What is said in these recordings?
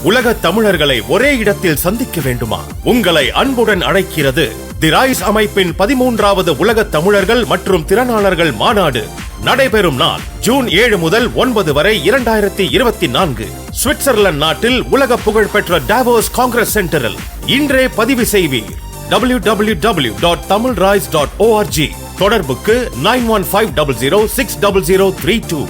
உலக தமிழர்களை ஒரே இடத்தில் சந்திக்க வேண்டுமா? உங்களை அன்புடன் அழைக்கிறது தி ரைஸ் அமைப்பின் 13வது உலக தமிழர்கள் மற்றும் திறனாளர்கள் மாநாடு. நடைபெறும் நாள் ஜூன் 7 முதல் 9 வரை 2024 சுவிட்சர்லாந்து நாட்டில் உலக புகழ்பெற்ற டாவோஸ் காங்கிரஸ் சென்டரில். இன்றே பதிவு செய்வீர். www.tamilrise.org. தொடர்புக்கு 9150060032.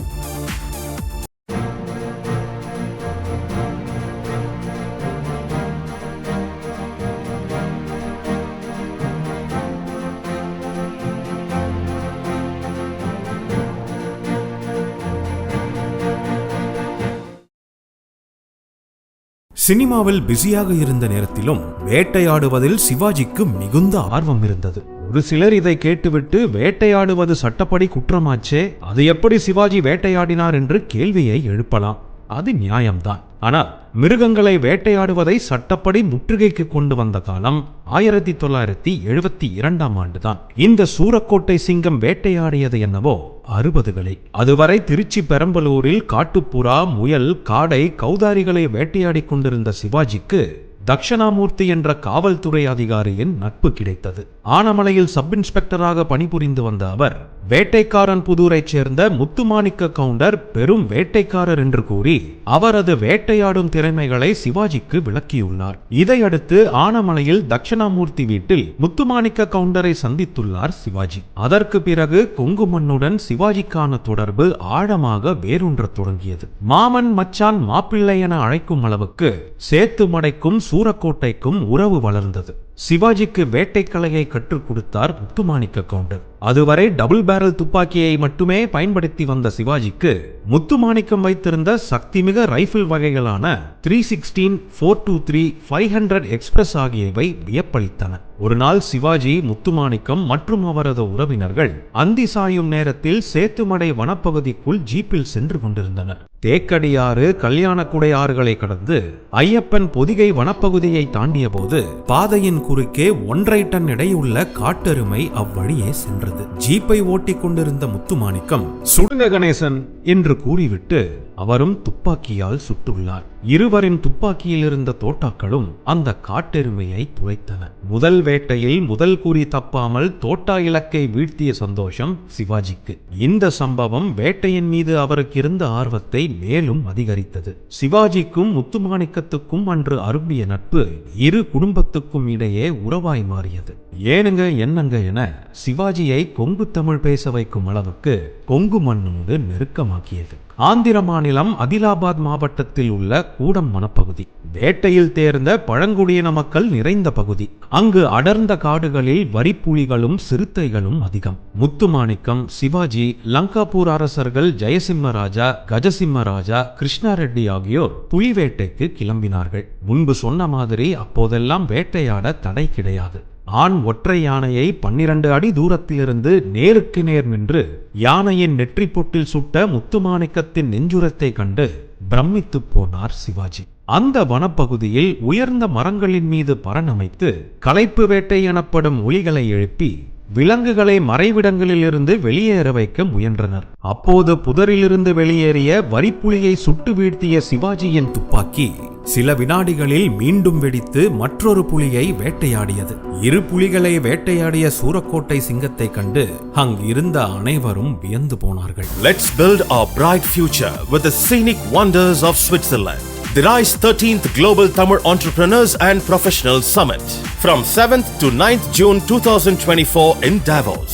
சினிமாவில் பிஸியாக இருந்த நேரத்திலும் வேட்டையாடுவதில் சிவாஜிக்கு மிகுந்த ஆர்வம் இருந்தது. ஒரு சிலர் இதை கேட்டுவிட்டு வேட்டையாடுவது சட்டப்படி குற்றமாச்சே, அது எப்படி சிவாஜி வேட்டையாடினார் என்று கேள்வியை எழுப்பலாம். அது நியாயம்தான். ஆனால் மிருகங்களை வேட்டையாடுவதை சட்டப்படி முற்றுகைக்கு கொண்டு வந்த காலம் 1972ஆம் ஆண்டுதான். இந்த சூரக்கோட்டை சிங்கம் வேட்டையாடியது என்னவோ 60களில். அதுவரை திருச்சி பெரம்பலூரில் காட்டுப்புறா, முயல், காடை, கௌதாரிகளை வேட்டையாடி கொண்டிருந்த சிவாஜிக்கு தட்சணாமூர்த்தி என்ற காவல்துறை அதிகாரியின் நட்பு கிடைத்தது. ஆனமலையில் சப் இன்ஸ்பெக்டராக பணிபுரிந்து வந்த அவர் வேட்டைக்காரன் புதூரைச் சேர்ந்த முத்துமாணிக்க கவுண்டர் பெரும் வேட்டைக்காரர் என்று கூறி அவரது வேட்டையாடும் திறமைகளை சிவாஜிக்கு விளக்கியுள்ளார். இதையடுத்து ஆனமலையில் தட்சணாமூர்த்தி வீட்டில் முத்துமாணிக்க கவுண்டரை சந்தித்துள்ளார் சிவாஜி. அதற்கு பிறகு கொங்கு மண்ணுடன் சிவாஜிக்கான தொடர்பு ஆழமாக வேரூன்றத் தொடங்கியது. மாமன், மச்சான், மாப்பிள்ளை என அழைக்கும் அளவுக்கு சேத்துமடைக்கும் சூரக்கோட்டைக்கும் உறவு வளர்ந்தது. சிவாஜிக்கு வேட்டைக்கலையை கற்றுக் கொடுத்தார் முத்துமாணிக்க கவுண்டர். அதுவரை டபுள் பேரல் துப்பாக்கியை மட்டுமே பயன்படுத்தி வந்த சிவாஜிக்கு முத்துமாணிக்கம் வைத்திருந்த சக்திமிக ரைபிள் வகைகளான 316, 423, 500 எக்ஸ்பிரஸ் ஆகியவை வியப்பளித்தன. ஒரு நாள் சிவாஜி, முத்துமாணிக்கம் மற்றும் அவரது உறவினர்கள் அந்தி சாயும் நேரத்தில் சேத்துமடை வனப்பகுதிக்குள் ஜீப்பில் சென்று கொண்டிருந்தனர். தேக்கடியாறு, கல்யாணக்குடை ஆறுகளை கடந்து ஐயப்பன் பொதிகை வனப்பகுதியை தாண்டிய போது பாதையின் குறுக்கே 1.5 டன் எடையுள்ள காட்டெருமை அவ்வழியே சென்றது. ஜீப்பை ஓட்டிக் கொண்டிருந்த முத்துமாணிக்கம் சுடுங்க கணேசன் என்று கூறிவிட்டு அவரும் துப்பாக்கியால் சுட்டுள்ளார். இருவரின் துப்பாக்கியில் இருந்த தோட்டாக்களும் அந்த காட்டெருமையை துளைத்தன. முதல் வேட்டையில் முதல் குறி தப்பாமல் தோட்டா இலக்கை வீழ்த்திய சந்தோஷம் சிவாஜிக்கு. இந்த சம்பவம் வேட்டையின் மீது அவருக்கு இருந்த ஆர்வத்தை மேலும் அதிகரித்தது. சிவாஜிக்கும் முத்துமாணிக்கத்துக்கும் அன்று அரும்பிய நட்பு இரு குடும்பத்துக்கும் இடையே உறவாய் மாறியது. ஏனுங்க என்னங்க என சிவாஜியை கொங்கு தமிழ் பேச வைக்கும் அளவுக்கு கொங்கு மண்ணோடு நெருக்கமாக்கியது. ஆந்திர மாநிலம் அதிலாபாத் மாவட்டத்தில் உள்ள கூடம் வனப்பகுதி வேட்டையில் தேர்ந்த பழங்குடியின மக்கள் நிறைந்த பகுதி. அங்கு அடர்ந்த காடுகளில் வரிப்புலிகளும் சிறுத்தைகளும் அதிகம். முத்துமாணிக்கம், சிவாஜி, லங்காபூர் அரசர்கள் ஜெயசிம்மராஜா, கஜசிம்மராஜா, கிருஷ்ணாரெட்டி ஆகியோர் புலி வேட்டைக்கு கிளம்பினார்கள். முன்பு சொன்ன மாதிரி அப்போதெல்லாம் வேட்டையாட தடை கிடையாது. ஆண் ஒற்றை யானையை 12 அடி தூரத்திலிருந்து நேருக்கு நேர் நின்று யானையின் நெற்றி பொட்டில் சுட்ட முத்துமாணிக்கத்தின் நெஞ்சுரத்தை கண்டு பிரமித்து போனார் சிவாஜி. அந்த வனப்பகுதியில் உயர்ந்த மரங்களின் மீது பரணமைத்து களைப்பு வேட்டை எனப்படும் ஒலிகளை எழுப்பி விலங்குகளை மறைவிடங்களில் இருந்து வெளியேற வைக்க முயன்றனர். அப்போது புதரிலிருந்து வெளியேறிய வரிப்புலியை சுட்டு வீழ்த்திய சிவாஜியின் துப்பாக்கி சில வினாடிகளில் மீண்டும் வெடித்து மற்றொரு புலியை வேட்டையாடியது. இரு புலிகளை வேட்டையாடிய சூரக்கோட்டை சிங்கத்தை கண்டு அங்கிருந்த அனைவரும் வியந்து போனார்கள். Let's build our bright future with the scenic wonders of Switzerland. The RISE 13th Global Tamil Entrepreneurs and Professionals Summit from 7th to 9th June 2024 in Davos.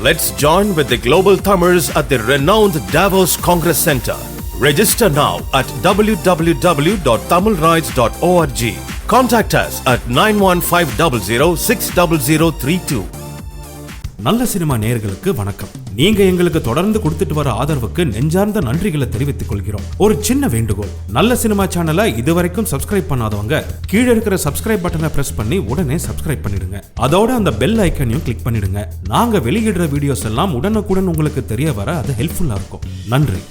Let's join with the global Tamils at the renowned Davos Congress Center. Register now at www.tamilrise.org. Contact us at 9150060032. நல்ல cinema நேயர்களுக்கு வணக்கம். நீங்க எங்களுக்கு தொடர்ந்து கொடுத்துட்டு வர ஆதரவுக்கு நெஞ்சார்ந்த நன்றிகளை தெரிவித்துக் கொள்கிறோம். ஒரு சின்ன வேண்டுகோள், நல்ல சினிமா சேனலை இதுவரைக்கும் சப்ஸ்கிரைப் பண்ணாதவங்க கீழே இருக்கிற சப்ஸ்கிரைப் பட்டனை பிரஸ் பண்ணி உடனே சப்ஸ்கிரைப் பண்ணிடுங்க. அதோட அந்த பெல் ஐக்கனையும் கிளிக் பண்ணிடுங்க. நாங்க வெளியிடுற வீடியோஸ் எல்லாம் உடனுக்குடன் உங்களுக்கு தெரிய வர அது ஹெல்ப்ஃபுல்லா இருக்கும். நன்றி.